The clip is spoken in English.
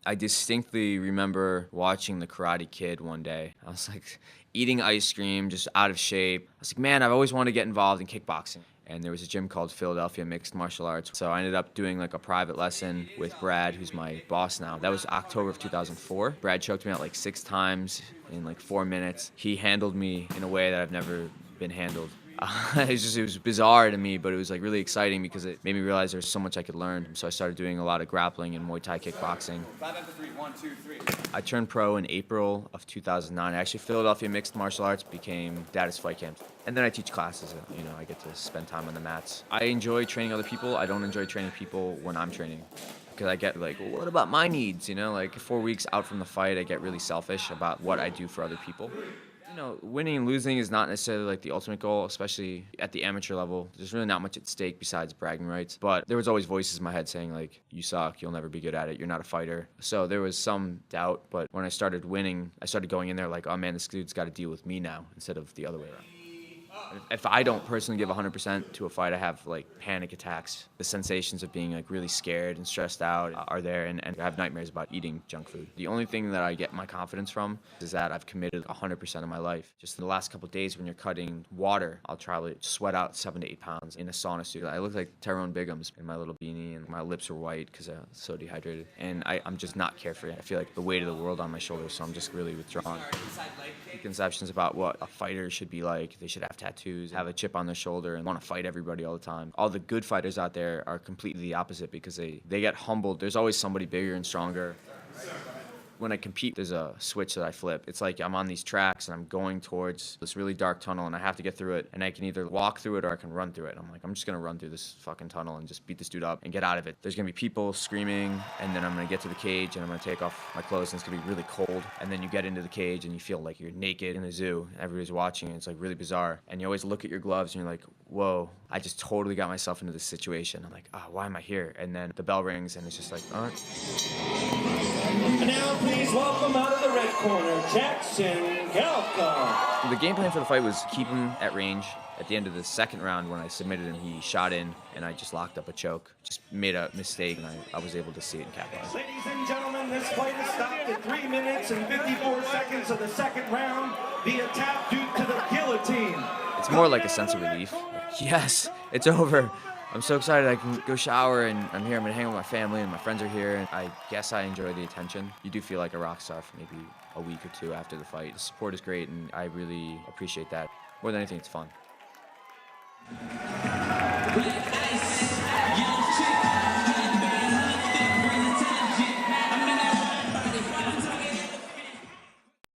I distinctly remember watching The Karate Kid one day. I was like eating ice cream, just out of shape. I was like, man, I've always wanted to get involved in kickboxing. And there was a gym called Philadelphia Mixed Martial Arts. So I ended up doing like a private lesson with Brad, who's my boss now. That was October of 2004. Brad choked me out like 6 times in like 4 minutes. He handled me in a way that I've never been handled. It was bizarre to me, but it was like really exciting because it made me realize there's so much I could learn. So I started doing a lot of grappling and Muay Thai kickboxing. 5 after 3, 1, 2, 3. I turned pro in April of 2009. Actually, Philadelphia Mixed Martial Arts became Daddis Fight Camps. And then I teach classes, I get to spend time on the mats. I enjoy training other people. I don't enjoy training people when I'm training. Because I get like, well, what about my needs? Like 4 weeks out from the fight, I get really selfish about what I do for other people. Winning and losing is not necessarily like the ultimate goal, especially at the amateur level. There's really not much at stake besides bragging rights. But there was always voices in my head saying like, you suck, you'll never be good at it, you're not a fighter. So there was some doubt, but when I started winning, I started going in there like, oh man, this dude's got to deal with me now instead of the other way around. If I don't personally give 100% to a fight, I have like panic attacks. The sensations of being like really scared and stressed out are there, and I have nightmares about eating junk food. The only thing that I get my confidence from is that I've committed 100% of my life. Just in the last couple of days when you're cutting water, I'll probably sweat out 7 to 8 pounds in a sauna suit. I look like Tyrone Biggums in my little beanie, and my lips are white because I'm so dehydrated. And I'm just not carefree. I feel like the weight of the world on my shoulders, so I'm just really withdrawn. Conceptions about what a fighter should be like. They should have tattoos, have a chip on their shoulder, and want to fight everybody all the time. All the good fighters out there are completely the opposite because they get humbled. There's always somebody bigger and stronger. When I compete, there's a switch that I flip. It's like I'm on these tracks and I'm going towards this really dark tunnel and I have to get through it, and I can either walk through it or I can run through it. I'm like, I'm just gonna run through this fucking tunnel and just beat this dude up and get out of it. There's gonna be people screaming, and then I'm gonna get to the cage and I'm gonna take off my clothes and it's gonna be really cold. And then you get into the cage and you feel like you're naked in the zoo. Everybody's watching and it's like really bizarre. And you always look at your gloves and you're like, whoa, I just totally got myself into this situation. I'm like, why am I here? And then the bell rings and it's just like, all right. And now please welcome out of the red corner, Jackson Galka. The game plan for the fight was keep him at range. At the end of the second round, when I submitted him, he shot in, and I just locked up a choke. Just made a mistake, and I was able to see it and capitalize. Ladies and gentlemen, this fight is stopped at 3 minutes and 54 seconds of the second round via tap due to the guillotine. It's more like a sense of relief. Yes, it's over. I'm so excited I can go shower, and I'm here. I'm going to hang out with my family, and my friends are here, and I guess I enjoy the attention. You do feel like a rock star for maybe a week or two after the fight. The support is great, and I really appreciate that. More than anything, it's fun.